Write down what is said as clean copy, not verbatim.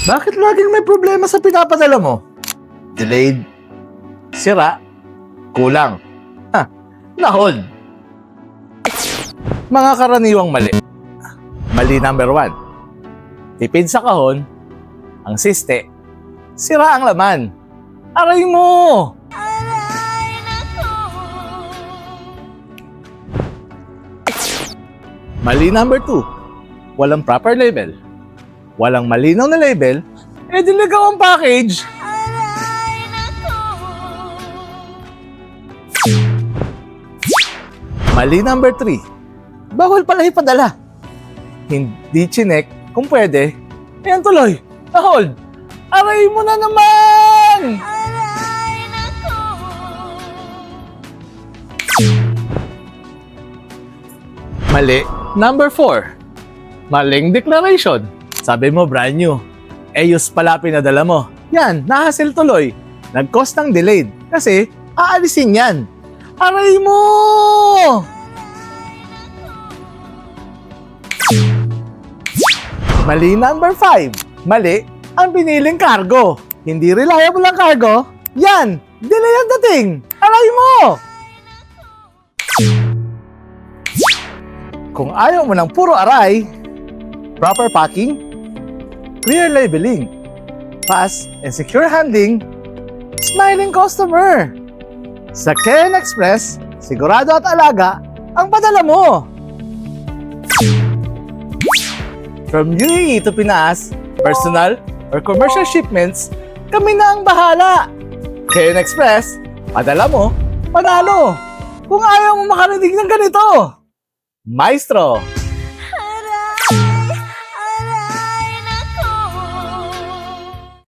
Bakit laging may problema sa pinapadala mo? Delayed, sira, kulang. Na-hold. Mga karaniwang mali. Mali number 1. Tipid sa kahon, ang siste, sira ang laman. Aray mo! Mali number 2. Walang proper label. Walang malinaw na label, diligaw ang package. Mali number 3. Bawal pala ipadala. Hindi chinek kung pwede. Ayan tuloy. Na-hold. Aray mo na naman! Mali number 4. Maling declaration. Sabi mo brand new. Used pala pinadala mo. Yan, nahassle tuloy. Nag-cost ng delayed. Kasi aalisin yan. Aray mo! Mali number 5. Mali ang piniling cargo. Hindi reliable ang cargo. Yan, delay ang dating. Aray mo! Kung ayaw mo ng puro aray, proper packing, clear labeling, fast and secure handling, smiling customer. Sa Ken Express, sigurado at alaga ang padala mo. From UAE to Pinas, personal or commercial shipments, kami na ang bahala. Ken Express, padala mo, panalo. Kung ayaw mo makarinig ng ganito, Maestro!